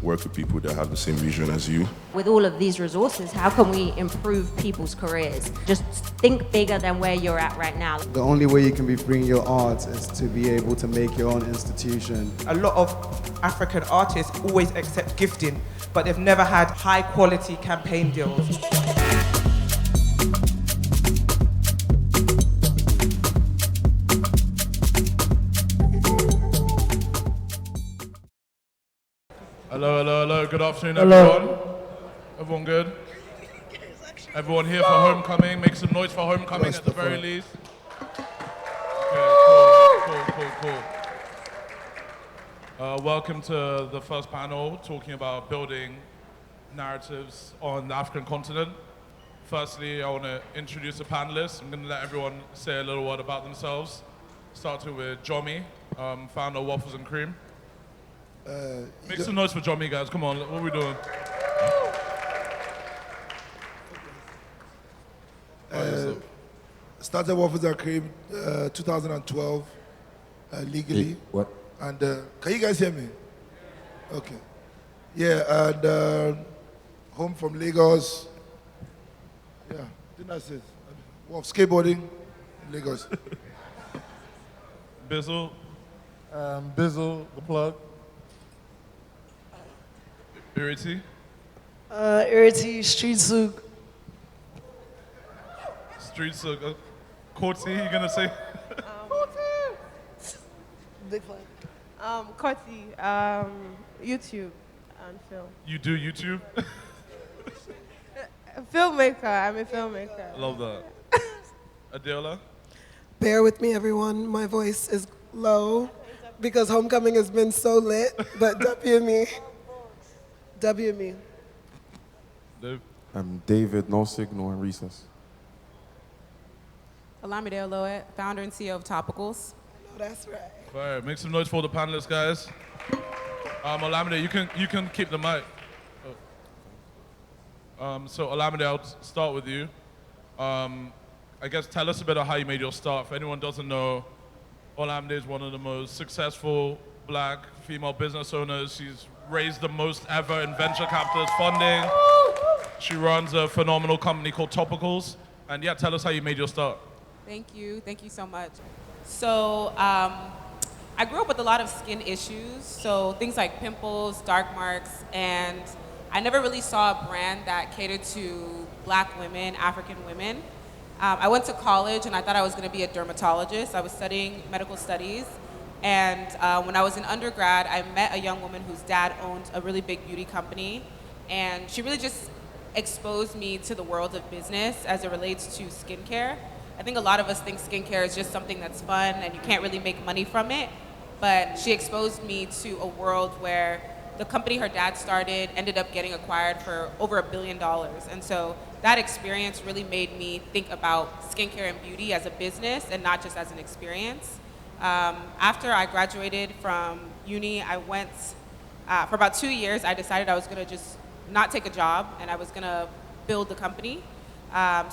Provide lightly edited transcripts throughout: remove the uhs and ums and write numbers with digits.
work with people that have the same vision as you. With all of these resources, how can we improve people's careers? Just think bigger than where you're at right now. The only way you can be free in your art is to be able to make your own institution. A lot of African artists always accept gifting, but they've never had high quality campaign deals. Hello. Good afternoon, everyone. Everyone good? Everyone here for homecoming? Make some noise for homecoming at the very least. Okay, cool. Welcome to the first panel talking about building narratives on the African continent. Firstly, I want to introduce the panelists. I'm going to let everyone say a little word about themselves. Starting with Jomi, founder of Waffles and Cream. Make some noise for Jomi, guys. Come on, what are we doing? Started Waffles and Cream 2012 legally. What? And can you guys hear me? Okay. Yeah, and home from Lagos. Yeah, didn't I say it? Skateboarding in Lagos. Bizzle. Bizzle, the plug. Ireti. Ireti, Street Souk. Street Souk. Korty, you gonna say? Big fun. Korty, YouTube and film. You do YouTube? Filmmaker, I'm a filmmaker. Love that. Adeola? Bear with me, everyone. My voice is low because homecoming has been so lit, but W me. Dave? I'm David, no signal and recess. Olamide, Olowe, founder and CEO of Topicals. No, that's right. All right, make some noise for the panelists, guys. Olamide, you can keep the mic. So Olamide, I'll start with you. I guess tell us a bit of how you made your start. If anyone doesn't know, Olamide is one of the most successful black female business owners. She's raised the most ever in venture capitalist funding. She runs a phenomenal company called Topicals. And yeah, tell us how you made your start. Thank you so much. So I grew up with a lot of skin issues, so things like pimples, dark marks, and I never really saw a brand that catered to black women, African women. I went to college and I thought I was gonna be a dermatologist. I was studying medical studies. And when I was in undergrad, I met a young woman whose dad owned a really big beauty company. And she really just exposed me to the world of business as it relates to skincare. I think a lot of us think skincare is just something that's fun and you can't really make money from it. But she exposed me to a world where the company her dad started ended up getting acquired for over $1 billion. And so that experience really made me think about skincare and beauty as a business and not just as an experience. After I graduated from uni, I went, for about 2 years, I decided I was gonna just not take a job and I was gonna build the company.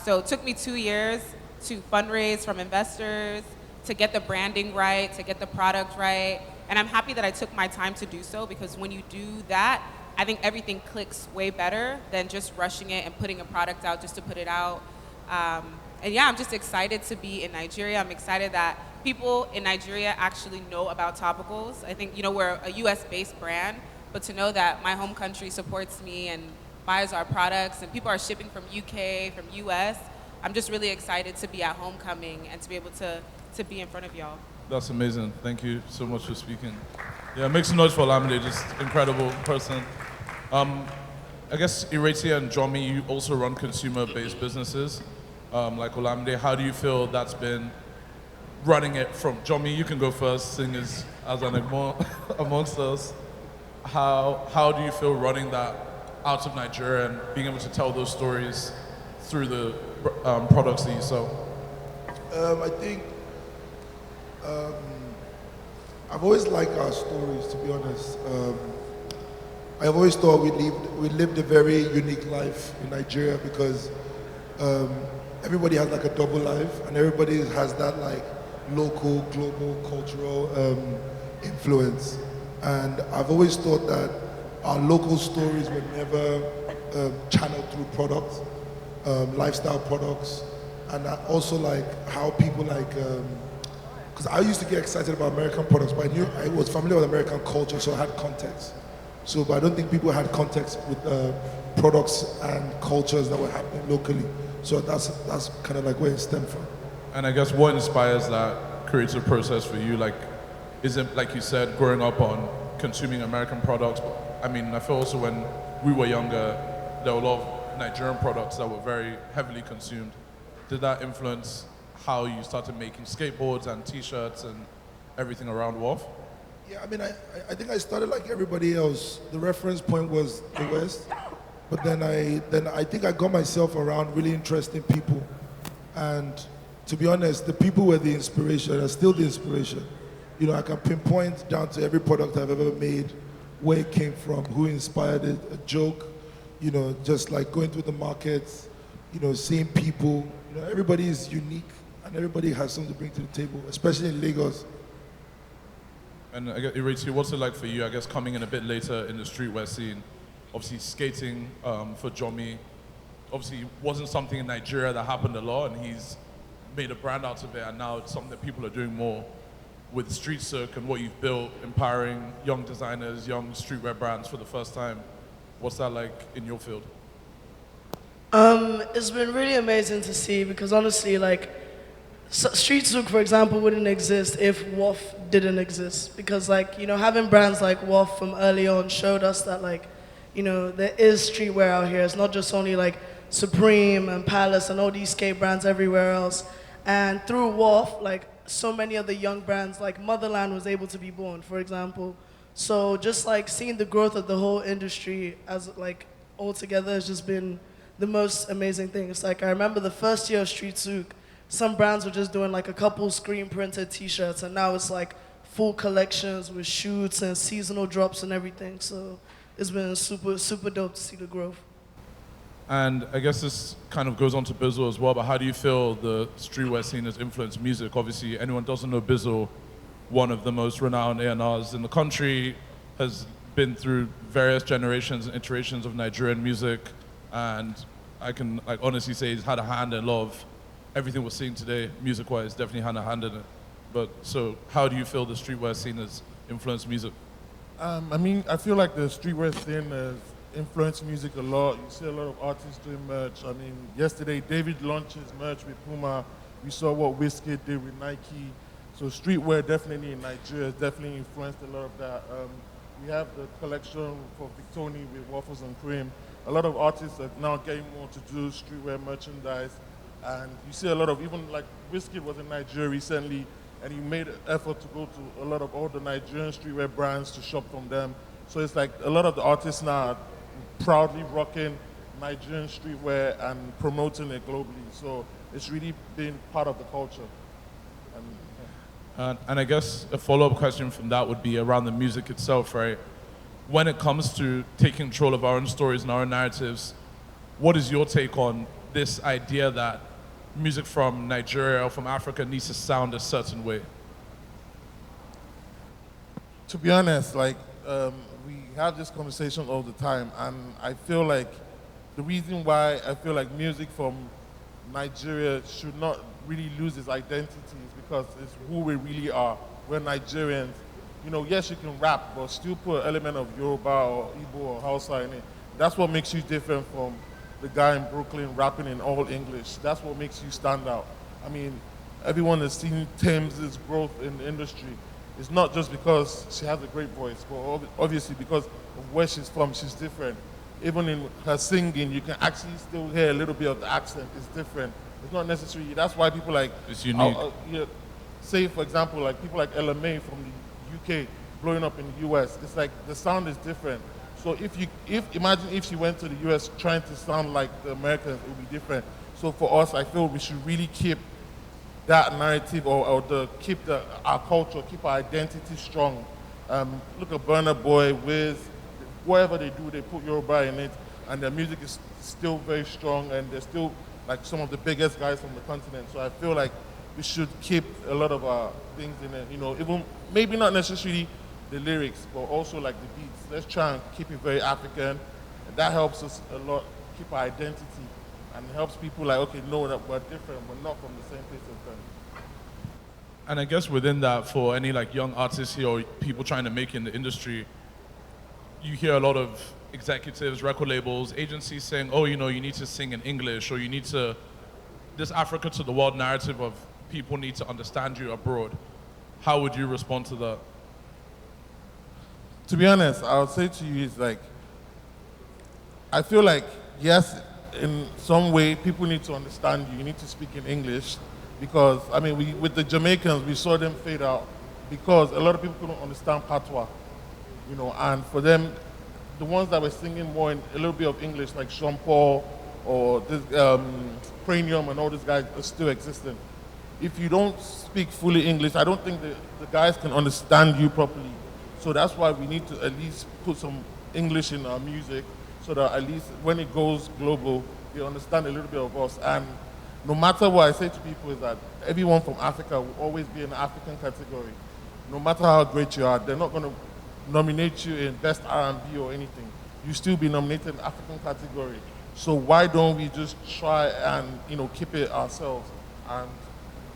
So it took me 2 years to fundraise from investors, to get the branding right, to get the product right. And I'm happy that I took my time to do so because when you do that, I think everything clicks way better than just rushing it and putting a product out just to put it out. And yeah, I'm just excited to be in Nigeria. I'm excited that people in Nigeria actually know about Topicals. I think, we're a US-based brand, but to know that my home country supports me and buys our products and people are shipping from UK, from US, I'm just really excited to be at homecoming and to be able to be in front of y'all. That's amazing. Thank you so much for speaking. Yeah, make some noise for Olamide, just incredible person. I guess Ireti and Jomi, you also run consumer-based businesses like Olamide. How do you feel that's been running it from Jomi? You can go first, seeing as an amongst us. How do you feel running that out of Nigeria and being able to tell those stories through the products that you sell? I think I've always liked our stories, to be honest. I've always thought we lived a very unique life in Nigeria because everybody has like a double life and everybody has that like local, global, cultural influence. And I've always thought that our local stories were never channeled through products, lifestyle products, and I also like how people like, because I used to get excited about American products, but I knew I was familiar with American culture, so I had context. So, but I don't think people had context with products and cultures that were happening locally. So that's kind of like where it stemmed from. And I guess what inspires that creative process for you? Like, is it, like you said, growing up on consuming American products? I mean, I feel also when we were younger, there were a lot of Nigerian products that were very heavily consumed. Did that influence how you started making skateboards and t-shirts and everything around WAF? Yeah, I mean, I think I started like everybody else. The reference point was the West, but then I think I got myself around really interesting people, and to be honest, the people were the inspiration, are still the inspiration. You know, I can pinpoint down to every product I've ever made, where it came from, who inspired it, a joke, you know, just like going through the markets, you know, seeing people. You know, everybody is unique and everybody has something to bring to the table, especially in Lagos. And I guess, Ireti, what's it like for you, I guess, coming in a bit later in the streetwear scene? Obviously, skating for Jomi, obviously wasn't something in Nigeria that happened a lot, and he's made a brand out of it, and now it's something that people are doing more with Street Sook and what you've built, empowering young designers, young streetwear brands for the first time. What's that like in your field? It's been really amazing to see because honestly, like, Street Sook, for example, wouldn't exist if WAF didn't exist. Because, like, you know, having brands like WAF from early on showed us that, like, you know, there is streetwear out here. It's not just only, like, Supreme and Palace and all these skate brands everywhere else. And through WAF, like, so many of the young brands, like Motherland was able to be born, for example. So just, like, seeing the growth of the whole industry as, like, all together has just been the most amazing thing. It's like, I remember the first year of Street Sook, some brands were just doing like a couple screen printed t-shirts, and now it's like full collections with shoots and seasonal drops and everything. So it's been super, super dope to see the growth. And I guess this kind of goes on to Bizzle as well, but how do you feel the streetwear scene has influenced music? Obviously, anyone doesn't know Bizzle, one of the most renowned A&Rs in the country, has been through various generations and iterations of Nigerian music, and I can like honestly say he's had a hand in a lot of everything we're seeing today, music-wise, definitely had a hand in it. But so how do you feel the streetwear scene has influenced music? I mean, I feel like the streetwear scene has influenced music a lot. You see a lot of artists doing merch. I mean, yesterday, David launched his merch with Puma. We saw what Wizkid did with Nike. So streetwear definitely in Nigeria has definitely influenced a lot of that. We have the collection for Victoni with Waffles and Cream. A lot of artists are now getting more to do streetwear merchandise. And you see a lot of, even like Wizkid was in Nigeria recently, and he made an effort to go to a lot of all the Nigerian streetwear brands to shop from them. So it's like a lot of the artists now are proudly rocking Nigerian streetwear and promoting it globally. So it's really been part of the culture. And I guess a follow-up question from that would be around the music itself, right? When it comes to taking control of our own stories and our own narratives, what is your take on this idea that music from Nigeria or from Africa needs to sound a certain way? To be honest, like, we have this conversation all the time, and I feel like the reason why I feel like music from Nigeria should not really lose its identity is because it's who we really are. We're Nigerians. You know, yes, you can rap, but still put an element of Yoruba or Igbo or Hausa in it. That's what makes you different from the guy in Brooklyn rapping in all English. That's what makes you stand out. I mean, everyone has seen Thames' growth in the industry. It's not just because she has a great voice, but obviously because of where she's from, she's different. Even in her singing, you can actually still hear a little bit of the accent. It's different. It's not necessarily, that's why people like, it's unique. Say, for example, like people like Ella May from the UK blowing up in the US, it's like the sound is different. So imagine if she went to the US trying to sound like the Americans, it would be different. So for us, I feel we should really keep that narrative keep our culture, keep our identity strong. Look at Burna Boy, Wiz, whatever they do, they put Yoruba in it, and their music is still very strong, and they're still like some of the biggest guys from the continent. So I feel like we should keep a lot of our things in it, you know, even maybe not necessarily the lyrics, but also like the beats. Let's try and keep it very African. And that helps us a lot keep our identity and helps people like, okay, know that we're different, we're not from the same place as them. And I guess within that, for any like young artists here or people trying to make it in the industry, you hear a lot of executives, record labels, agencies saying, oh, you know, you need to sing in English, or you need to, this Africa to the world narrative of people need to understand you abroad. How would you respond to that? To be honest, I would say to you is like, I feel like, yes, in some way, people need to understand you. You need to speak in English because, I mean, with the Jamaicans, we saw them fade out because a lot of people couldn't understand patois, you know, and for them, the ones that were singing more in a little bit of English, like Sean Paul or this, Cranium and all these guys are still existing. If you don't speak fully English, I don't think the guys can understand you properly. So that's why we need to at least put some English in our music so that at least when it goes global, they understand a little bit of us. And no matter what I say to people is that everyone from Africa will always be in the African category. No matter how great you are, they're not going to nominate you in Best R&B or anything. You still be nominated in the African category. So why don't we just try and, you know, keep it ourselves? And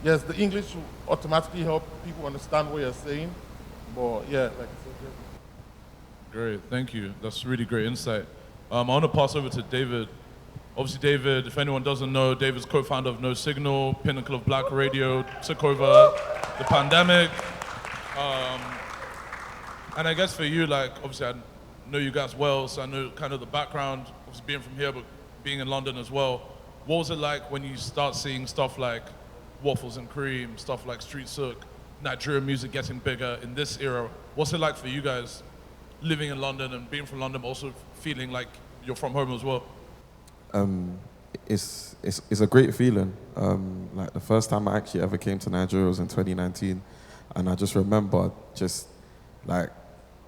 yes, the English will automatically help people understand what you're saying. But yeah, like I said, yeah. Great, thank you. That's really great insight. I want to pass over to David. Obviously, David, if anyone doesn't know, David's co-founder of No Signal, Pinnacle of Black Radio, took over the pandemic. And I guess for you, like, obviously I know you guys well, so I know kind of the background, obviously being from here, but being in London as well. What was it like when you start seeing stuff like Waffles and Cream, stuff like Street Sook, Nigerian music getting bigger in this era? What's it like for you guys living in London and being from London, but also feeling like you're from home as well? It's a great feeling. Like the first time I actually ever came to Nigeria was in 2019, and I just remember just like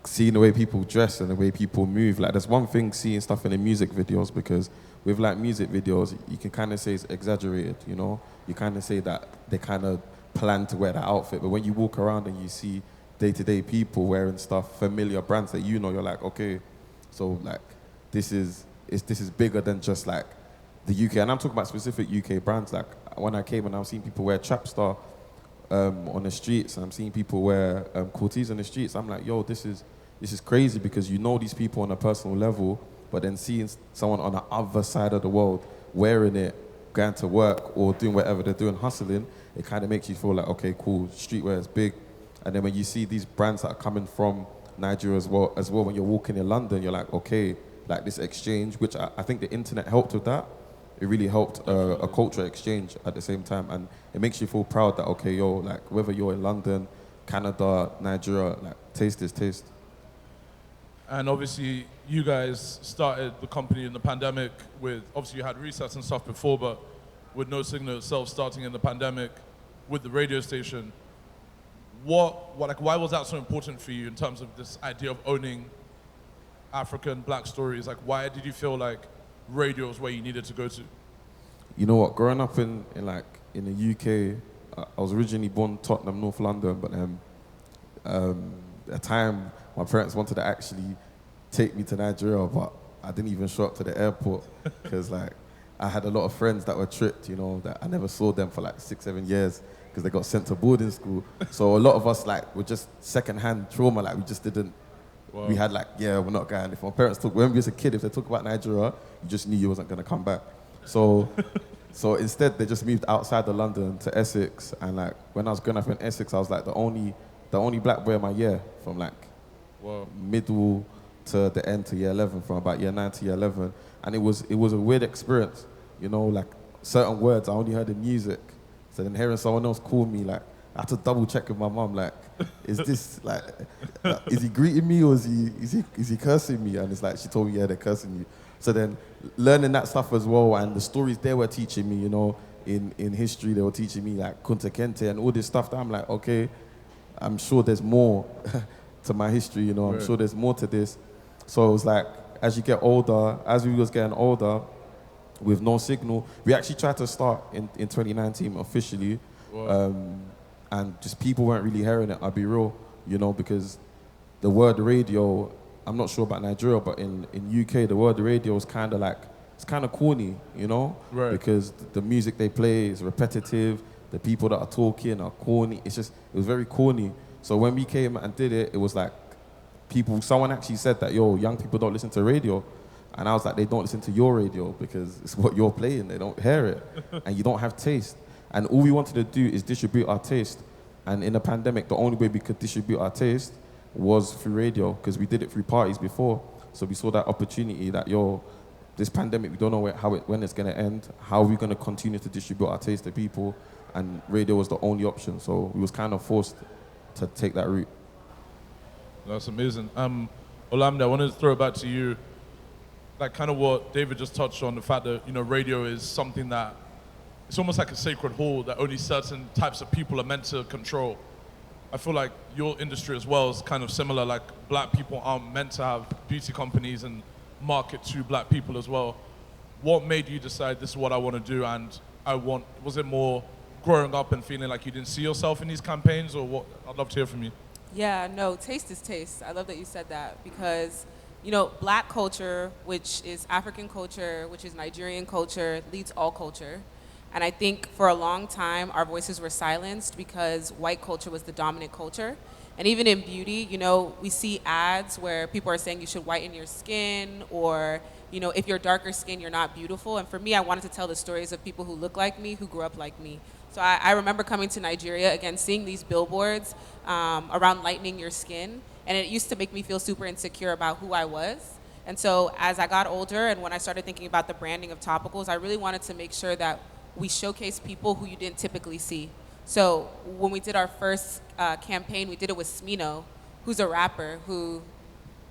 seeing the way people dress and the way people move. Like there's one thing seeing stuff in the music videos, because with like music videos, you can kind of say it's exaggerated, you know? You kind of say that they kind of plan to wear that outfit, but when you walk around and you see day-to-day people wearing stuff, familiar brands that you know, you're like, okay, so like this is bigger than just like the UK. And I'm talking about specific UK brands. Like when I came and I was seeing people wear Trapstar on the streets, and I'm seeing people wear Korty on the streets, I'm like, yo, this is crazy, because you know these people on a personal level, but then seeing someone on the other side of the world wearing it, going to work or doing whatever they're doing, hustling, it kind of makes you feel like, okay, cool, streetwear is big. And then when you see these brands that are coming from Nigeria as well, when you're walking in London, you're like, okay, like this exchange, which I think the internet helped with that. It really helped a culture exchange at the same time. And it makes you feel proud that, okay, yo, like whether you're in London, Canada, Nigeria, like taste is taste. And obviously, you guys started the company in the pandemic with, obviously you had resets and stuff before, but with No Signal itself starting in the pandemic with the radio station, why was that so important for you in terms of this idea of owning African black stories? Like, why did you feel like radio was where you needed to go to? You know what, growing up in the UK, I was originally born Tottenham, North London, but at a time my parents wanted to actually take me to Nigeria, but I didn't even show up to the airport because like I had a lot of friends that were tripped, you know, that I never saw them for like 6-7 years because they got sent to boarding school. So a lot of us like were just secondhand trauma, like we just didn't. Wow. We had like, yeah, we're not going. If my parents talk, when we was a kid, if they talk about Nigeria, you just knew you wasn't gonna come back. So instead they just moved outside of London to Essex, and like when I was growing up in Essex, I was like the only black boy in my year from like middle to the end to year 11, from about year 9 to year 11. And it was a weird experience, you know, like certain words I only heard in music. So then hearing someone else call me, like I had to double check with my mum, like, is this like, is he greeting me or is he cursing me? And it's like, she told me, yeah, they're cursing you. So then learning that stuff as well, and the stories they were teaching me, you know, in history, they were teaching me like Kunta Kinte and all this stuff that I'm like, okay, I'm sure there's more to my history, you know, I'm sure there's more to this. So it was like, as you get older, as we was getting older, with No Signal, we actually tried to start in 2019 officially, and just people weren't really hearing it, I'll be real, you know, because the word radio, I'm not sure about Nigeria, but in UK, the word radio is kind of like, it's kind of corny, you know? Right. Because the music they play is repetitive, the people that are talking are corny. It was very corny. So when we came and did it, it was like someone actually said that, yo, young people don't listen to radio. And I was like, they don't listen to your radio because it's what you're playing. They don't hear it. And you don't have taste. And all we wanted to do is distribute our taste. And in the pandemic, the only way we could distribute our taste was through radio, because we did it through parties before. So we saw that opportunity that, yo, this pandemic, we don't know when it's going to end. How are we going to continue to distribute our taste to people? And radio was the only option. So we was kind of forced to take that route. That's amazing. Olamide, I wanted to throw it back to you. Like kind of what David just touched on, the fact that, you know, radio is something that, it's almost like a sacred hall that only certain types of people are meant to control. I feel like your industry as well is kind of similar, like black people aren't meant to have beauty companies and market to black people as well. What made you decide this is what I want to do, and was it more growing up and feeling like you didn't see yourself in these campaigns, or what? I'd love to hear from you. Yeah, no, taste is taste. I love that you said that because, you know, black culture, which is African culture, which is Nigerian culture, leads all culture. And I think for a long time, our voices were silenced because white culture was the dominant culture. And even in beauty, you know, we see ads where people are saying you should whiten your skin, or, you know, if you're darker skin, you're not beautiful. And for me, I wanted to tell the stories of people who look like me, who grew up like me. So I remember coming to Nigeria, again, seeing these billboards around lightening your skin. And it used to make me feel super insecure about who I was. And so as I got older and when I started thinking about the branding of topicals, I really wanted to make sure that we showcase people who you didn't typically see. So when we did our first campaign, we did it with Smino, who's a rapper who,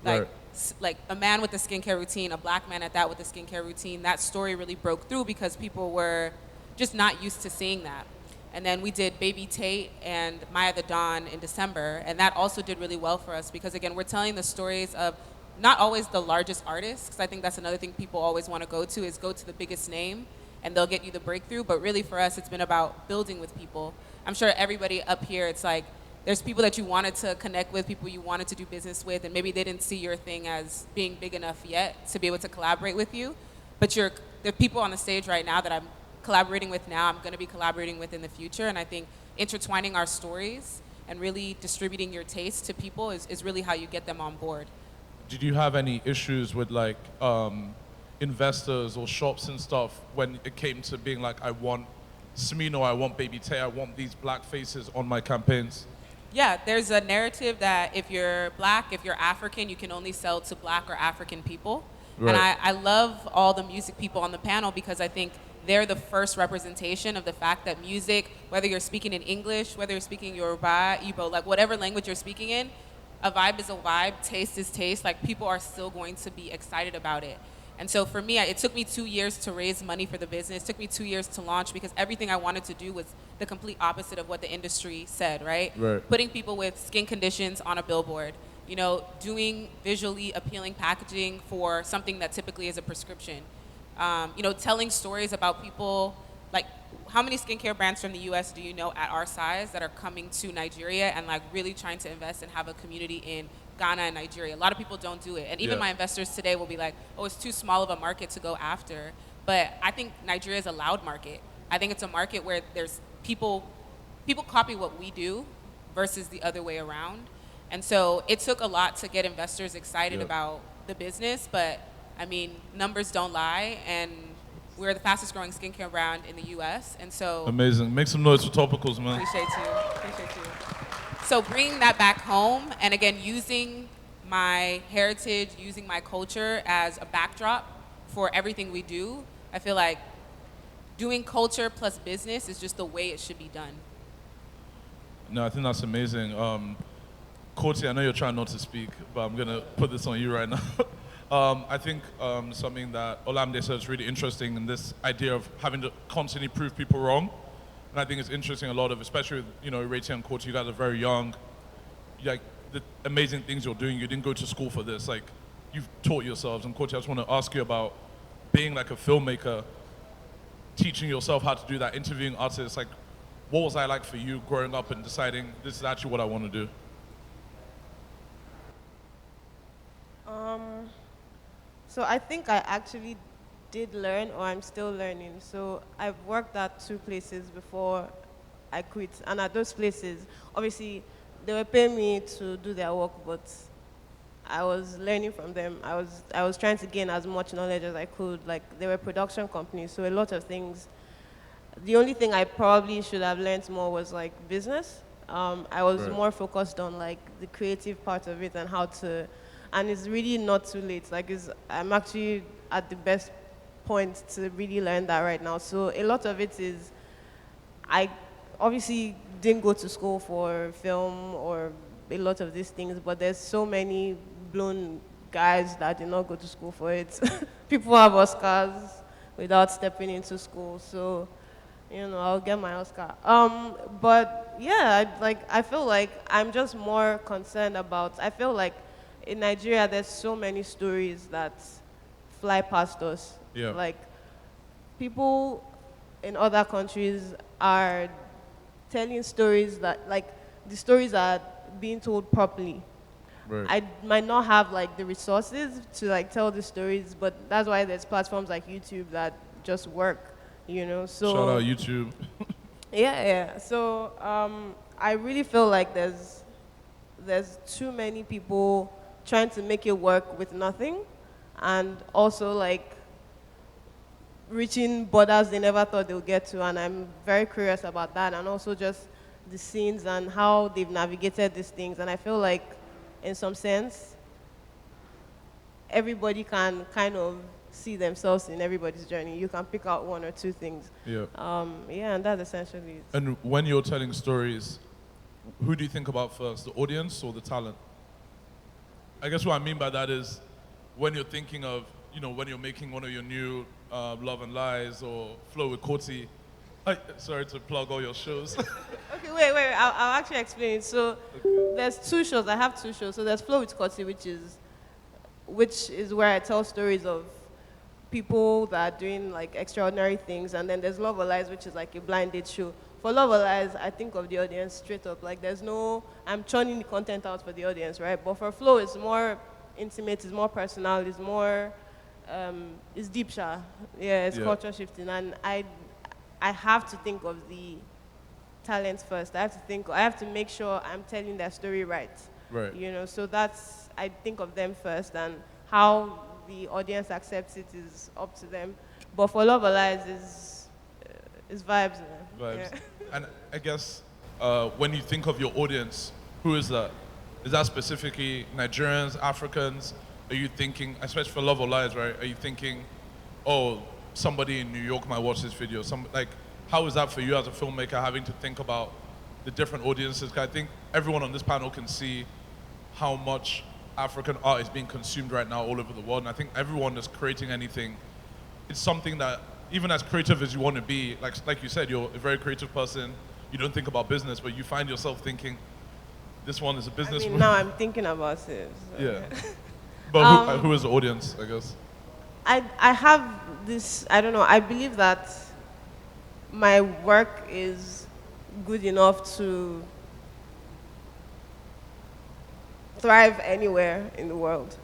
like a man with a skincare routine, a black man at that with a skincare routine. That story really broke through because people were just not used to seeing that. And then we did Baby Tate and Maya the Dawn in December, and that also did really well for us because, again, we're telling the stories of not always the largest artists, because I think that's another thing people always want to go to, is go to the biggest name, and they'll get you the breakthrough. But really for us, it's been about building with people. I'm sure everybody up here, it's like there's people that you wanted to connect with, people you wanted to do business with, and maybe they didn't see your thing as being big enough yet to be able to collaborate with you. But there are people on the stage right now that I'm collaborating with now, I'm going to be collaborating with in the future. And I think intertwining our stories and really distributing your taste to people is really how you get them on board. Did you have any issues with like investors or shops and stuff when it came to being like, I want Smino, I want Baby Tay, I want these black faces on my campaigns? Yeah, there's a narrative that if you're black, if you're African, you can only sell to black or African people. Right. And I love all the music people on the panel because I think they're the first representation of the fact that music, whether you're speaking in English, whether you're speaking Yoruba, Igbo, like whatever language you're speaking in, a vibe is a vibe, taste is taste. Like people are still going to be excited about it. And so for me, it took me 2 years to raise money for the business. It took me 2 years to launch because everything I wanted to do was the complete opposite of what the industry said, right? Putting people with skin conditions on a billboard, you know, doing visually appealing packaging for something that typically is a prescription. You know, telling stories about people, like how many skincare brands from the US do you know at our size that are coming to Nigeria and like really trying to invest and have a community in Ghana and Nigeria? A lot of people don't do it. And even my investors today will be like, oh, it's too small of a market to go after. But I think Nigeria is a loud market. I think it's a market where there's people copy what we do versus the other way around. And so it took a lot to get investors excited about the business, but I mean, numbers don't lie, and we're the fastest growing skincare brand in the US, and so... Amazing. Make some noise for topicals, man. Appreciate you. So bringing that back home, and again, using my heritage, using my culture as a backdrop for everything we do, I feel like doing culture plus business is just the way it should be done. No, I think that's amazing. Korty, I know you're trying not to speak, but I'm going to put this on you right now. I think something that Olamide said is really interesting in this idea of having to constantly prove people wrong. And I think it's interesting a lot of, especially with, you know, Ireti and Korty, you guys are very young. Like, the amazing things you're doing, you didn't go to school for this. Like, you've taught yourselves. And Korty, I just want to ask you about being like a filmmaker, teaching yourself how to do that, interviewing artists. Like, what was that like for you growing up and deciding this is actually what I want to do? So I think I actually did learn, or I'm still learning. So I've worked at 2 places before I quit, and at those places, obviously, they were paying me to do their work, but I was learning from them. I was trying to gain as much knowledge as I could. Like, they were production companies, so a lot of things. The only thing I probably should have learned more was like business. I was Right. more focused on like the creative part of it and how to, and it's really not too late. Like, I'm actually at the best point to really learn that right now. So a lot of it is, I obviously didn't go to school for film or a lot of these things, but there's so many blown guys that did not go to school for it. People have Oscars without stepping into school, so I'll get my Oscar. But yeah, I feel like I'm just more concerned about. I feel like in Nigeria, there's so many stories that fly past us. Yeah. Like, people in other countries are telling stories that, like, the stories are being told properly. Right. I might not have like the resources to like tell the stories, but that's why there's platforms like YouTube that just work, So Shout out YouTube. yeah. So I really feel like there's too many people trying to make it work with nothing, and also like reaching borders they never thought they'll get to, and I'm very curious about that, and also just the scenes and how they've navigated these things. And I feel like, in some sense, everybody can kind of see themselves in everybody's journey. You can pick out 1 or 2 things. Yeah. And that's essentially it. And when you're telling stories, who do you think about first, the audience or the talent? I guess what I mean by that is, when you're thinking of, when you're making one of your new Love and Lies or Flow with Korty, sorry to plug all your shows. Okay, wait. I'll actually explain it. So there's 2 shows. I have 2 shows. So there's Flow with Korty, which is where I tell stories of people that are doing like extraordinary things, and then there's Love or Lies, which is like a blind date show. For Love or Lies, I think of the audience straight up. Like, I'm churning the content out for the audience, right? But for Flow, it's more intimate, it's more personal, it's more, it's deep, sha. Yeah, it's culture shifting, and I have to think of the talent first. I have to make sure I'm telling their story right. Right. So I think of them first, and how the audience accepts it is up to them. But for Love or Lies, is vibes. Vibes. Yeah. And I guess when you think of your audience, who is that? Is that specifically Nigerians, Africans? Are you thinking, especially for Love or Lies, right? Are you thinking, oh, somebody in New York might watch this video? How is that for you as a filmmaker, having to think about the different audiences? 'Cause I think everyone on this panel can see how much African art is being consumed right now all over the world. And I think everyone that's creating anything, it's something that, even as creative as you want to be, like you said, you're a very creative person, you don't think about business, but you find yourself thinking, this one is a business. Now I'm thinking about it. So. Yeah. But who is the audience, I guess? I have this, I don't know, I believe that my work is good enough to thrive anywhere in the world.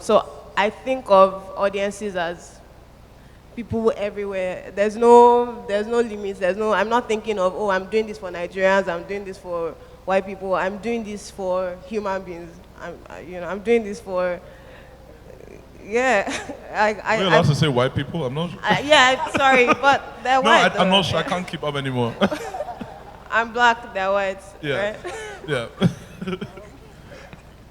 So I think of audiences as people everywhere. There's no limits. I'm not thinking of, oh, I'm doing this for Nigerians, I'm doing this for white people, I'm doing this for human beings. I'm doing this for, yeah. Are you allowed to say white people? I'm not sure. Yeah, sorry, but they're white. I'm not sure. I can't keep up anymore. I'm black, they're white. Yeah. Right? Yeah.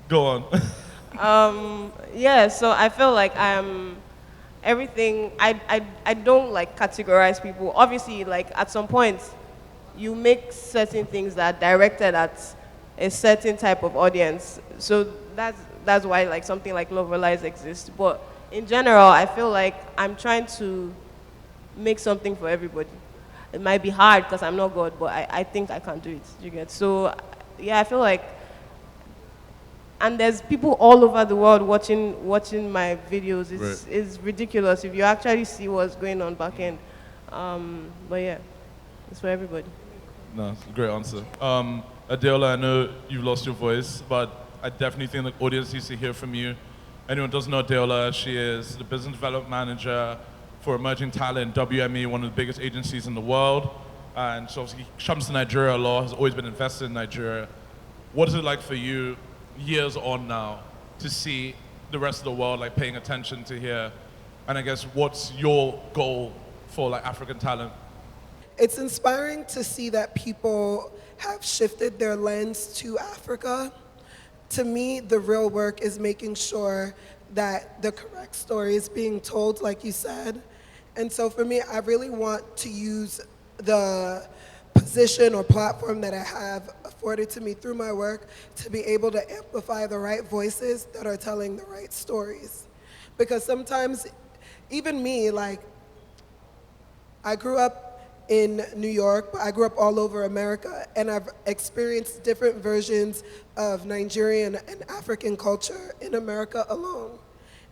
Go on. Yeah, so I feel like I'm everything. I don't like categorize people. Obviously, like at some point, you make certain things that are directed at a certain type of audience. So that's why like something like Love or Lies exists. But in general, I feel like I'm trying to make something for everybody. It might be hard because I'm not God, but I think I can do it. You get? So yeah, I feel like, and there's people all over the world watching my videos. It's ridiculous if you actually see what's going on back end. But yeah, it's for everybody. No, it's a great answer. Adeola, I know you've lost your voice, but I definitely think the audience needs to hear from you. anyone doesn't know Adeola, she is the business development manager for emerging talent, WME, one of the biggest agencies in the world. And so obviously she comes to Nigeria a lot, has always been invested in Nigeria. What is it like for you, years on now, to see the rest of the world like paying attention to here? And I guess what's your goal for like African talent? It's inspiring to see that people have shifted their lens to Africa. To me, the real work is making sure that the correct story is being told, like you said. And so for me, I really want to use the position or platform that I have afforded to me through my work to be able to amplify the right voices that are telling the right stories. Because sometimes, even me, like, I grew up in New York, but I grew up all over America, and I've experienced different versions of Nigerian and African culture in America alone.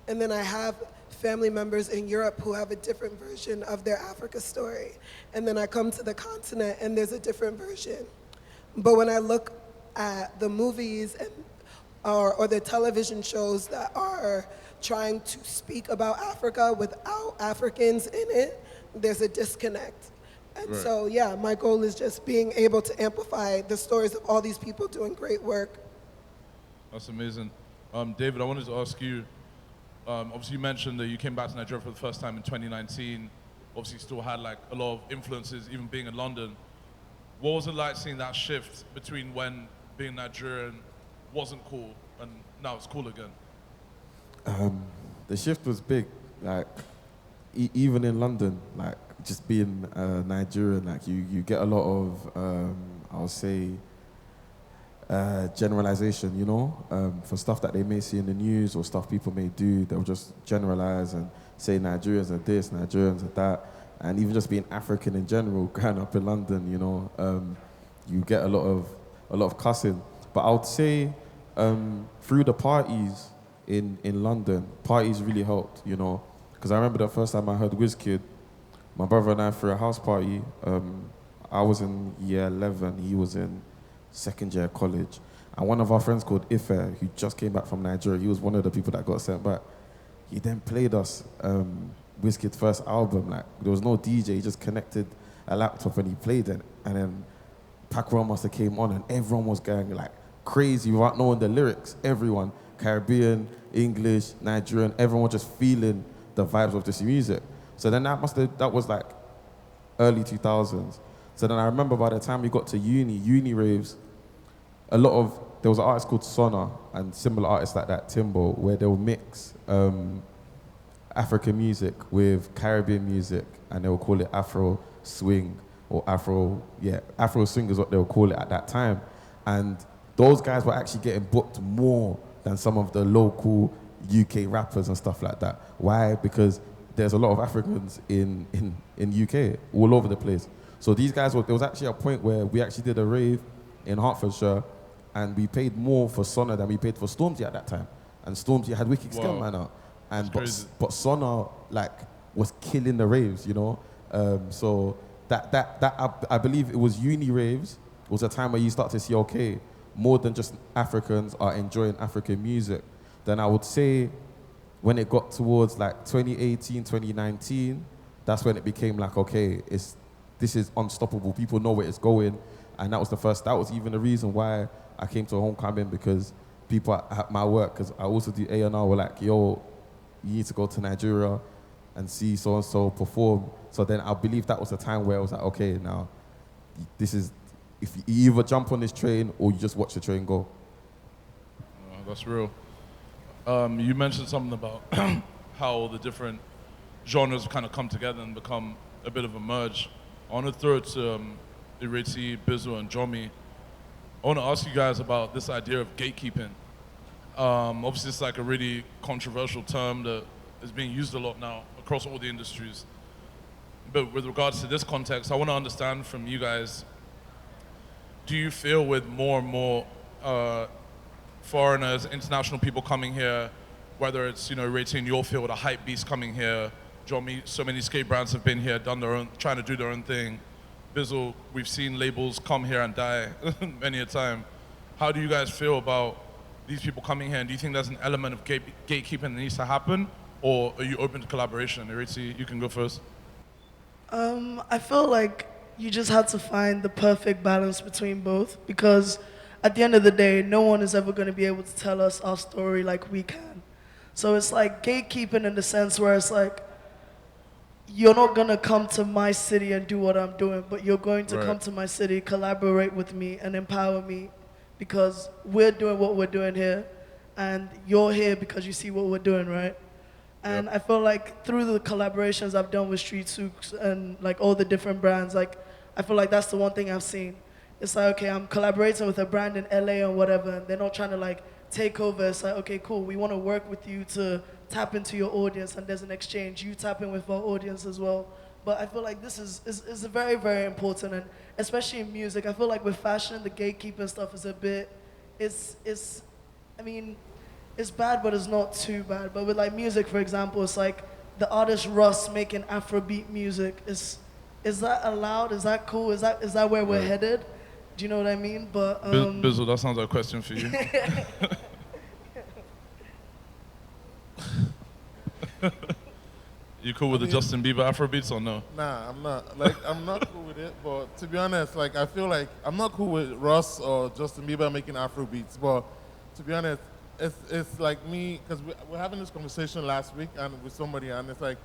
And then I have family members in Europe who have a different version of their Africa story. And then I come to the continent and there's a different version. But when I look at the movies and, or the television shows that are trying to speak about Africa without Africans in it, there's a disconnect. And Right. so, yeah, my goal is just being able to amplify the stories of all these people doing great work. That's amazing. David, I wanted to ask you, obviously you mentioned that you came back to Nigeria for the first time in 2019. Obviously you still had like a lot of influences, even being in London. What was it like seeing that shift between when being Nigerian wasn't cool and now it's cool again? The shift was big, like even in London, like just being Nigerian, like you get a lot of, I'll say, generalization, you know, for stuff that they may see in the news or stuff people may do, they'll just generalize and say Nigerians are this, Nigerians are that, and even just being African in general, growing up in London, you know, you get a lot of cussing. But I would say through the parties in London, parties really helped, you know, because I remember the first time I heard Wizkid, my brother and I threw a house party. I was in year 11, he was in second year college. And one of our friends called Ife, who just came back from Nigeria, he was one of the people that got sent back. He then played us Wizkid's first album. Like, there was no DJ, he just connected a laptop and he played it. And then Pac-Man must have came on and everyone was going like crazy without knowing the lyrics. Everyone, Caribbean, English, Nigerian, everyone was just feeling the vibes of this music. So then that was like early 2000s. So then I remember by the time we got to uni raves, there was an artist called Sona and similar artists like that, Timbo, where they would mix African music with Caribbean music and they would call it Afro swing or Afro swing is what they would call it at that time. And those guys were actually getting booked more than some of the local UK rappers and stuff like that. Why? Because there's a lot of Africans in UK, all over the place. So these guys, there was actually a point where we actually did a rave in Hertfordshire and we paid more for Sona than we paid for Stormzy at that time. And Stormzy had Wicked Scam Man out. And but Sona like was killing the raves, you know? So that I believe it was uni raves. It was a time where you start to see, okay, more than just Africans are enjoying African music. Then I would say when it got towards like 2018, 2019, that's when it became like, okay, this is unstoppable. People know where it's going. And that was even the reason why I came to Homecoming, because people at my work, because I also do A&R, were like, yo, you need to go to Nigeria and see so-and-so perform. So then I believe that was the time where I was like, okay, now, if you either jump on this train or you just watch the train go. That's real. You mentioned something about how the different genres kind of come together and become a bit of a merge. I want to throw it to Ireti, Bizzle, and Jomi. I want to ask you guys about this idea of gatekeeping. Obviously, it's like a really controversial term that is being used a lot now across all the industries. But with regards to this context, I want to understand from you guys, do you feel with more and more foreigners, international people coming here, whether it's, you know, Ireti in your field, a hype beast coming here, Jomi, so many skate brands have been here, done their own, trying to do their own thing. Bizzle, we've seen labels come here and die many a time. How do you guys feel about these people coming here? And do you think there's an element of gatekeeping that needs to happen? Or are you open to collaboration? Ireti, you can go first. I feel like you just had to find the perfect balance between both, because at the end of the day, no one is ever going to be able to tell us our story like we can. So it's like gatekeeping in the sense where it's like, you're not going to come to my city and do what I'm doing, but you're going to come to my city, collaborate with me, and empower me, because we're doing what we're doing here, and you're here because you see what we're doing, right? And I feel like through the collaborations I've done with Street Souks and like all the different brands, like I feel like that's the one thing I've seen. It's like, okay, I'm collaborating with a brand in LA or whatever, and they're not trying to like take over. It's like, okay, cool, we want to work with you to tap into your audience, and there's an exchange. You tap in with our audience as well. But I feel like this is very, very important, and especially in music. I feel like with fashion, the gatekeeping stuff is a bit, I mean, it's bad, but it's not too bad. But with like music, for example, it's like the artist Russ making Afrobeat music. Is that allowed? Is that cool? Is that where we're headed? Do you know what I mean? But Bizzle, that sounds like a question for you. You cool with the Justin Bieber Afrobeats or no? Nah, I'm not. Like, I'm not cool with it. But to be honest, like, I feel like I'm not cool with Russ or Justin Bieber making Afrobeats. But to be honest, it's like me, because we're having this conversation last week and with somebody, and it's like,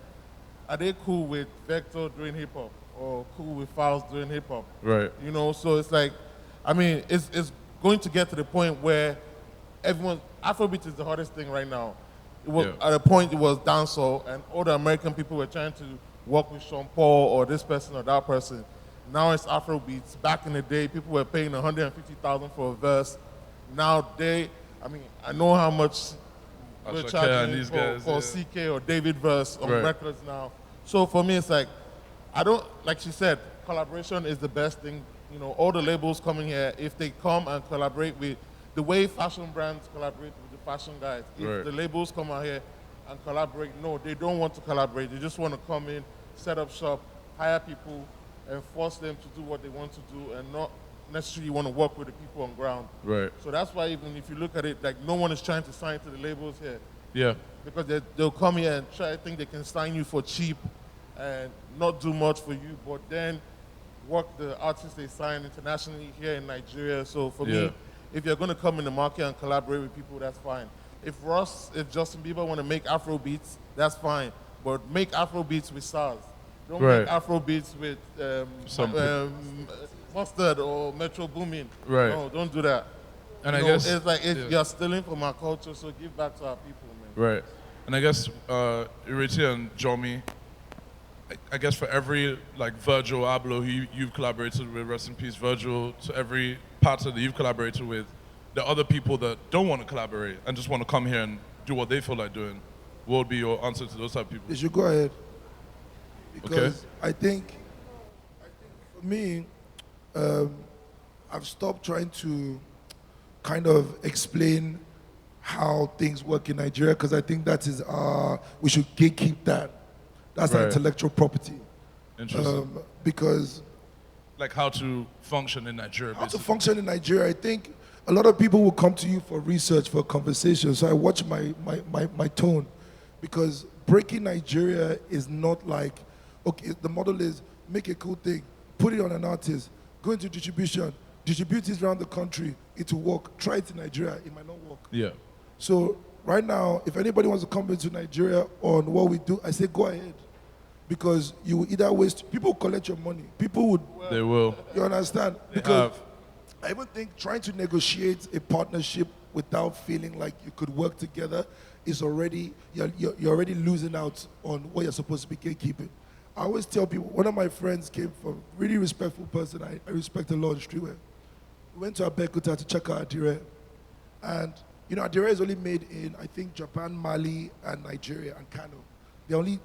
are they cool with Vector doing hip hop or cool with Fouls doing hip hop? Right. You know, so it's like, I mean, it's going to get to the point where Afrobeat is the hardest thing right now. It was, at a point, it was dancehall, and all the American people were trying to work with Sean Paul or this person or that person. Now it's Afrobeats. Back in the day, people were paying $150,000 for a verse. Now I know how much we're charging for CK or David verse on records now. So for me, it's like, like she said, collaboration is the best thing. You know, all the labels coming here, if they come and collaborate with, the way fashion brands collaborate with the fashion guys, if the labels come out here and collaborate, no, they don't want to collaborate. They just want to come in, set up shop, hire people, and force them to do what they want to do, and not necessarily want to work with the people on ground. Right. So that's why even if you look at it, like no one is trying to sign to the labels here. Yeah. Because they'll come here and think they can sign you for cheap and not do much for you, but then work the artists they sign internationally here in Nigeria. So for me, if you're going to come in the market and collaborate with people, that's fine. If Justin Bieber want to make Afro beats, that's fine. But make Afro beats with SARS. Don't make Afro beats with Mustard or Metro Boomin. Right. No, don't do that. And I guess it's like you're stealing from our culture, so give back to our people, man. Right. And I guess Ireti and Jomi, I guess for every like Virgil Abloh who you've collaborated with, rest in peace Virgil, to every partner that you've collaborated with, there are other people that don't want to collaborate and just want to come here and do what they feel like doing. What would be your answer to those type of people? You should go ahead. Because I think for me, I've stopped trying to kind of explain how things work in Nigeria, because I think that is we should gatekeep that. That's our intellectual property. Interesting. Because like how to function in Nigeria. How to function in Nigeria, I think a lot of people will come to you for research, for conversation. So I watch my tone, because breaking Nigeria is not like, okay, the model is make a cool thing, put it on an artist, go into distribution, distribute it around the country, it will work. Try it in Nigeria, it might not work. Yeah. So right now, if anybody wants to come into Nigeria on what we do, I say go ahead. Because you will either waste, people collect your money. People would. They will. You understand? Because I even think trying to negotiate a partnership without feeling like you could work together is already, you're already losing out on what you're supposed to be gatekeeping. I always tell people, one of my friends came from a really respectful person I respect a lot in streetwear. We went to Abeokuta to check out Adire. And, you know, Adire is only made in, I think, Japan, Mali, and Nigeria, and Kano. They're only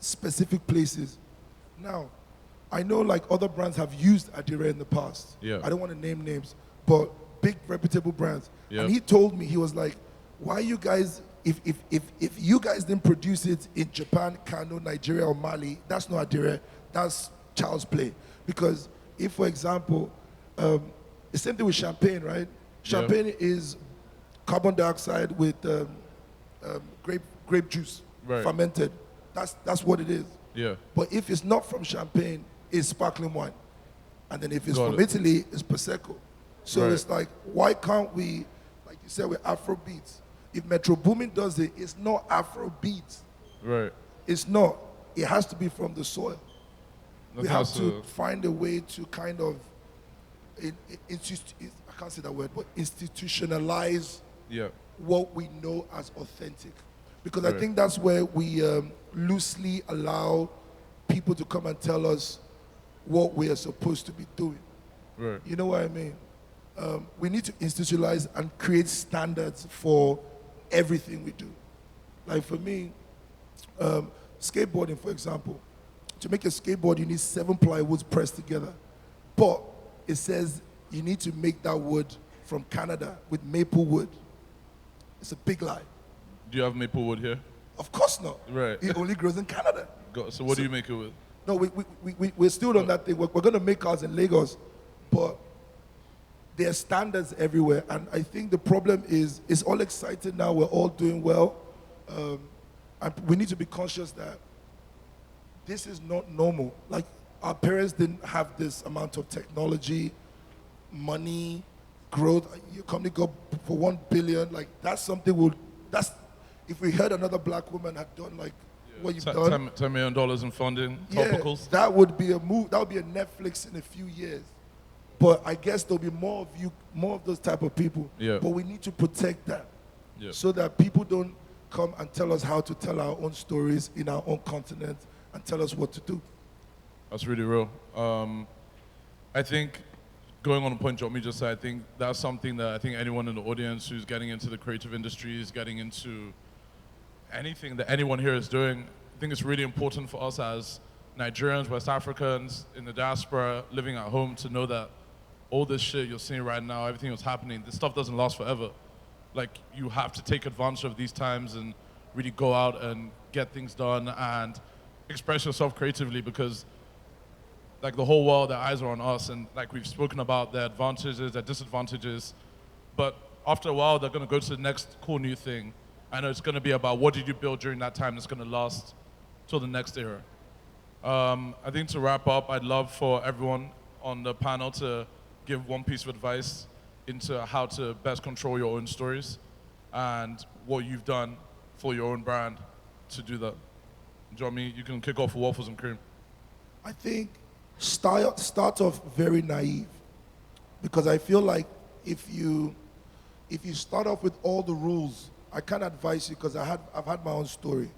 specific places. Now, I know like other brands have used Adire in the past. Yeah. I don't want to name names, but big reputable brands. Yep. And he told me, he was like, why you guys, if you guys didn't produce it in Japan, Kano, Nigeria, or Mali, that's not Adire, that's child's play. Because if, for example, the same thing with champagne, right? Champagne is carbon dioxide with grape juice, Right. fermented. That's what it is. Yeah. But if it's not from Champagne, it's sparkling wine. And then if it's Got from it. Italy, it's Prosecco. So Right. it's like, why can't we, like you said, with Afro beats? If Metro Boomin does it, it's not Afro beats. Right. It's not. It has to be from the soil. That We have has to find a way to kind of, I can't say that word, but institutionalize Yeah. what we know as authentic. Because I Right. think that's where we loosely allow people to come and tell us what we are supposed to be doing. Right. You know what I mean? We need to institutionalize and create standards for everything we do. Like for me, skateboarding, for example, to make a skateboard, you need 7 plywoods pressed together. But it says you need to make that wood from Canada with maple wood. It's a big lie. Do you have maple wood here? Of course not. Right. It only grows in Canada. So what do you make it with? No, we're still on that thing. We're going to make ours in Lagos, but there are standards everywhere. And I think the problem is, it's all exciting now. We're all doing well. And we need to be conscious that this is not normal. Like, our parents didn't have this amount of technology, money, growth. Your company go for 1 billion. Like, that's something if we heard another black woman had done like what you've done. $10 million in funding, Yeah, topicals. that would be a move. That would be a Netflix in a few years. But I guess there'll be more of those type of people. Yeah. But we need to protect that, Yeah. so that people don't come and tell us how to tell our own stories in our own continent and tell us what to do. That's really real. I think, going on the point Jomi just said, I think that's something that I think anyone in the audience who's getting into the creative industries, getting into anything that anyone here is doing, I think it's really important for us as Nigerians, West Africans, in the diaspora, living at home, to know that all this shit you're seeing right now, everything that's happening, this stuff doesn't last forever. Like, you have to take advantage of these times and really go out and get things done and express yourself creatively, because like the whole world, their eyes are on us, and like we've spoken about their advantages, their disadvantages, but after a while they're going to go to the next cool new thing. I know it's going to be about what did you build during that time that's going to last till the next era. I think to wrap up, I'd love for everyone on the panel to give one piece of advice into how to best control your own stories and what you've done for your own brand to do that. Jomi, you can kick off with waffles and cream. I think start off very naive, because I feel like if you start off with all the rules, I can't advise you, because I've had my own story.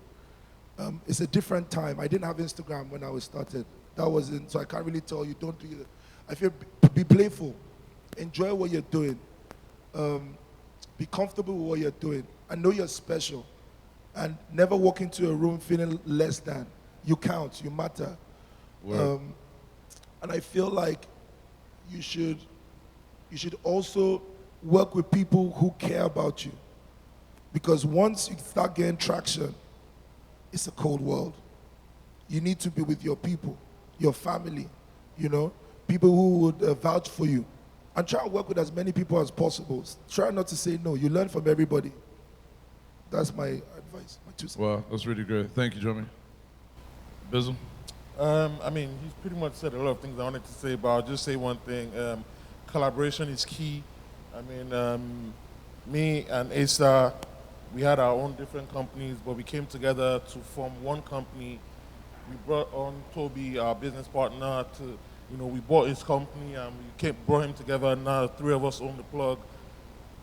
It's a different time. I didn't have Instagram when I was started. That wasn't, so I can't really tell you don't do it. I feel be playful, enjoy what you're doing, be comfortable with what you're doing, and know you're special, and never walk into a room feeling less than. You count, you matter. And I feel like you should also work with people who care about you, because once you start getting traction, it's a cold world. You need to be with your people, your family, people who would vouch for you, and try to work with as many people as possible. Try not to say no. You learn from everybody. That's my advice, my 2 cents. Wow, that's really great. Thank you, Jomi. Bizzle? I mean, he's pretty much said a lot of things I wanted to say, but I'll just say one thing. Collaboration is key. I mean, me and Asa, we had our own different companies, but we came together to form one company. We brought on Toby, our business partner, to, we bought his company and we brought him together. Now 3 of us own the plug.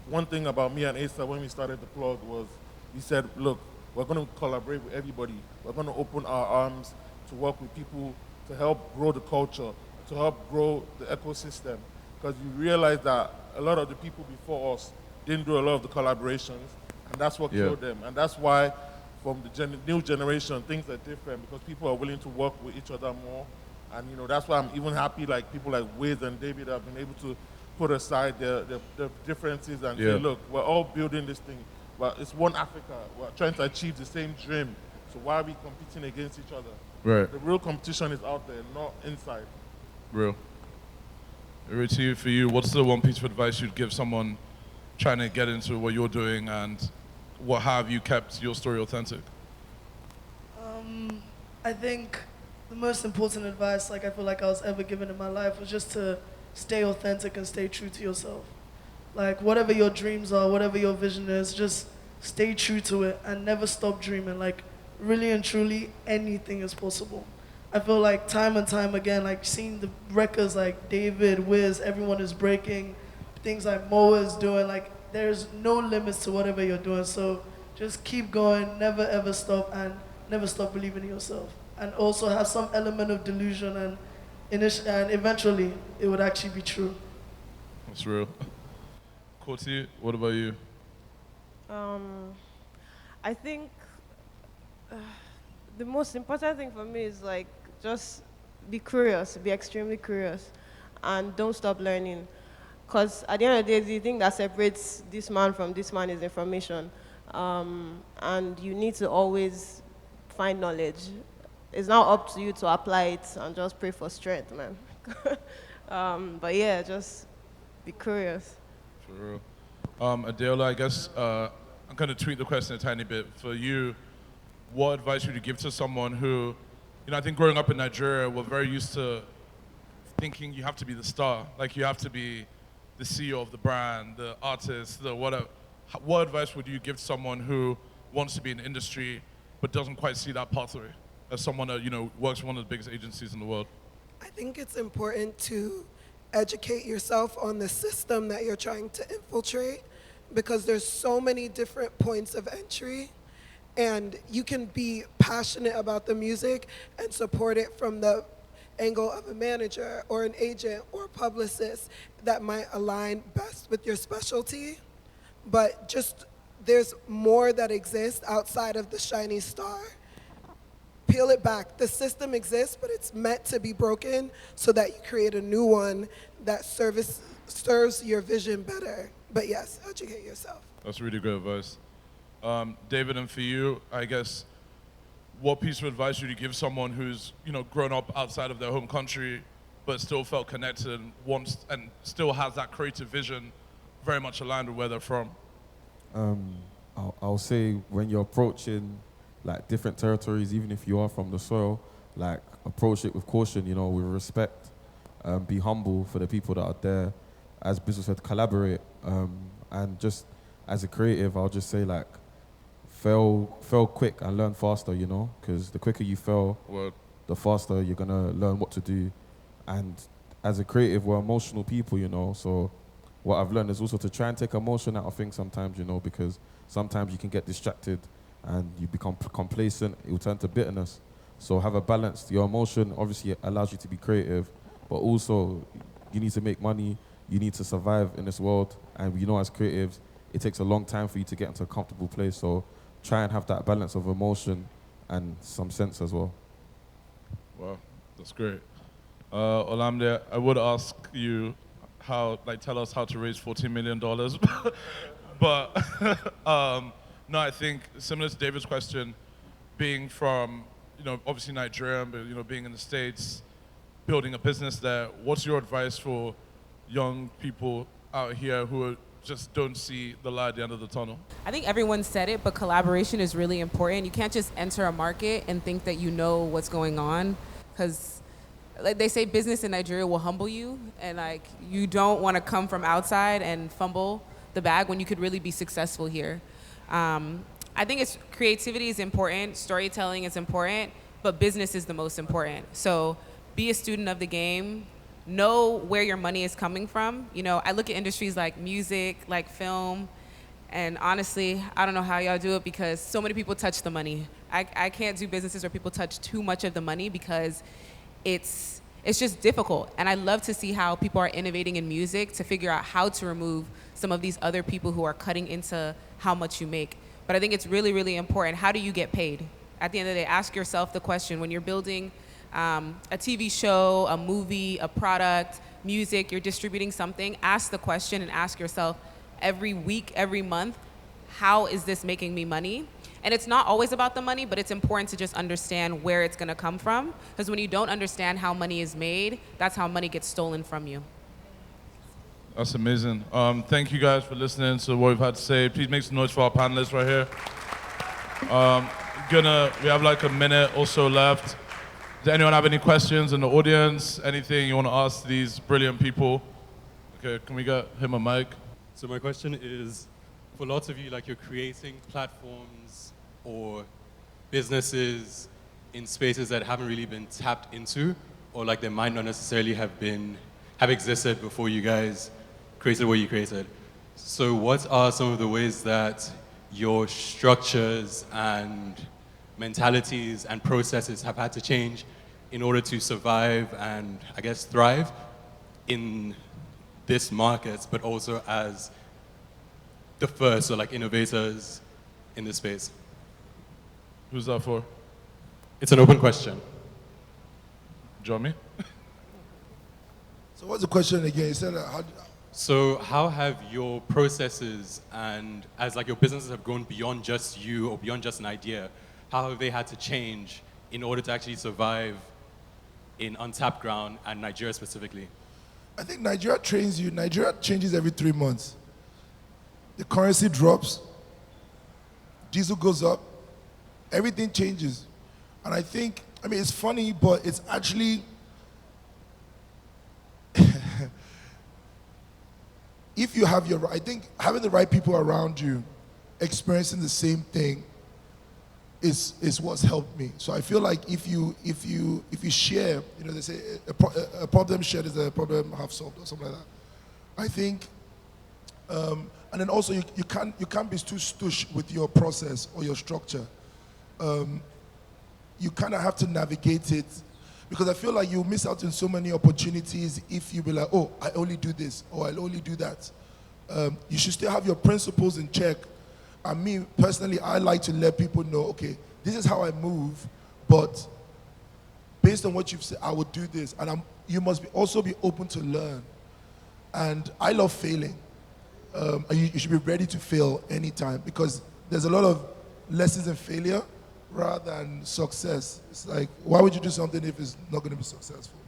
One thing about me and Asa when we started the plug was, we said, look, we're going to collaborate with everybody. We're going to open our arms to work with people to help grow the culture, to help grow the ecosystem. Because you realize that a lot of the people before us didn't do a lot of the collaborations, and that's what killed them. And that's why from the new generation, things are different, because people are willing to work with each other more. And that's why I'm even happy, like people like Wiz and David have been able to put aside their differences and say, look, we're all building this thing. Well, it's one Africa. We're trying to achieve the same dream. So why are we competing against each other? Right. The real competition is out there, not inside. Real. Ireti, for you, what's the one piece of advice you'd give someone trying to get into what you're doing, and what have you kept your story authentic? I think the most important advice I feel like I was ever given in my life was just to stay authentic and stay true to yourself. Like whatever your dreams are, whatever your vision is, just stay true to it and never stop dreaming. Like really and truly, anything is possible. I feel like time and time again, like seeing the records like David, Wiz, everyone is breaking, things like Moa is doing, like there's no limits to whatever you're doing. So just keep going, never ever stop, and never stop believing in yourself. And also have some element of delusion, and eventually it would actually be true. That's real. Korty, what about you? I think the most important thing for me is like just be curious, be extremely curious, and don't stop learning. Because at the end of the day, the thing that separates this man from this man is information. And you need to always find knowledge. It's now up to you to apply it and just pray for strength, man. But yeah, just be curious. For real. Adeola, I guess I'm going to tweak the question a tiny bit. For you, what advice would you give to someone who, I think growing up in Nigeria, we're very used to thinking you have to be the star. Like you have to be the CEO of the brand, the artist, the whatever. What advice would you give someone who wants to be in the industry but doesn't quite see that pathway as someone that, works for one of the biggest agencies in the world? I think it's important to educate yourself on the system that you're trying to infiltrate, because there's so many different points of entry, and you can be passionate about the music and support it from the angle of a manager or an agent or a publicist that might align best with your specialty. But just there's more that exists outside of the shiny star. Peel it back. The system exists, but it's meant to be broken so that you create a new one that serves your vision better. But yes, educate yourself. That's really good advice. David, and for you, I guess, what piece of advice would you give someone who's, grown up outside of their home country, but still felt connected and wants and still has that creative vision very much aligned with where they're from? I'll say when you're approaching like different territories, even if you are from the soil, like approach it with caution, with respect. Be humble for the people that are there. As Bizzle said, collaborate. And just as a creative, I'll just say like, fail quick and learn faster, because the quicker you fail, the faster you're gonna learn what to do. And as a creative, we're emotional people, so what I've learned is also to try and take emotion out of things sometimes, because sometimes you can get distracted and you become complacent, it will turn to bitterness. So have a balance. Your emotion obviously allows you to be creative, but also you need to make money, you need to survive in this world, and as creatives, it takes a long time for you to get into a comfortable place, so try and have that balance of emotion and some sense as well. Wow, that's great. Olamide, I would ask you tell us how to raise $14 million, but no, I think similar to David's question, being from, obviously Nigeria, but being in the States, building a business there, what's your advice for young people out here who just don't see the light at the end of the tunnel? I think everyone said it, but collaboration is really important. You can't just enter a market and think that you know what's going on, because like they say, business in Nigeria will humble you, and like you don't want to come from outside and fumble the bag when you could really be successful here. I think creativity is important, storytelling is important, but business is the most important. So be a student of the game, know where your money is coming from. I look at industries like music, like film, and honestly, I don't know how y'all do it, because so many people touch the money. I can't do businesses where people touch too much of the money, because it's just difficult. And I love to see how people are innovating in music to figure out how to remove some of these other people who are cutting into how much you make. But I think it's really, really important. How do you get paid? At the end of the day, ask yourself the question. When you're building a TV show, a movie, a product, music, you're distributing something, ask the question and ask yourself every week, every month, how is this making me money? And it's not always about the money, but it's important to just understand where it's gonna come from. Because when you don't understand how money is made, that's how money gets stolen from you. That's amazing. Thank you guys for listening to what we've had to say. Please make some noise for our panelists right here. We have like a minute or so left. Does anyone have any questions in the audience? Anything you want to ask these brilliant people? Okay, can we get him a mic? So my question is, for lots of you, like you're creating platforms or businesses in spaces that haven't really been tapped into, or like they might not necessarily have existed before you guys created what you created. So what are some of the ways that your structures and mentalities and processes have had to change in order to survive and, I guess, thrive in this market, but also as the first or like innovators in this space? Who's that for? It's an open question. Jomi? So what's the question again? You said how have your processes and as like your businesses have grown beyond just you or beyond just an idea, how have they had to change in order to actually survive in untapped ground and Nigeria specifically? I think Nigeria trains you. Nigeria changes every 3 months. The currency drops, diesel goes up, everything changes. And I think, it's funny, but it's actually, if you have I think having the right people around you, experiencing the same thing is what's helped me. So I feel like if you share, they say a problem shared is a problem half solved or something like that. I think, and then also you can't be too stush with your process or your structure. You kind of have to navigate it, because I feel like you miss out on so many opportunities if you be like, oh, I only do this or I'll only do that. You should still have your principles in check. And me, personally, I like to let people know, okay, this is how I move, but based on what you've said, I would do this. And you must also be open to learn. And I love failing. And you should be ready to fail anytime, because there's a lot of lessons in failure rather than success. It's like, why would you do something if it's not going to be successful,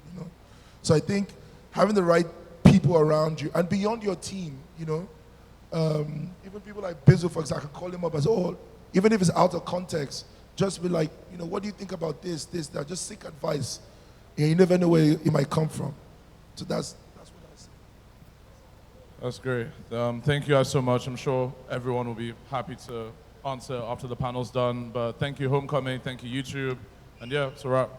So I think having the right people around you and beyond your team, even people like Bizzle, for example, I can call him up and say, oh, even if it's out of context, just be like, what do you think about this, that? Just seek advice. You never know where it might come from. So that's what I say. That's great. Thank you guys so much. I'm sure everyone will be happy to answer after the panel's done. But thank you, Homecoming. Thank you, YouTube. And yeah, it's a wrap.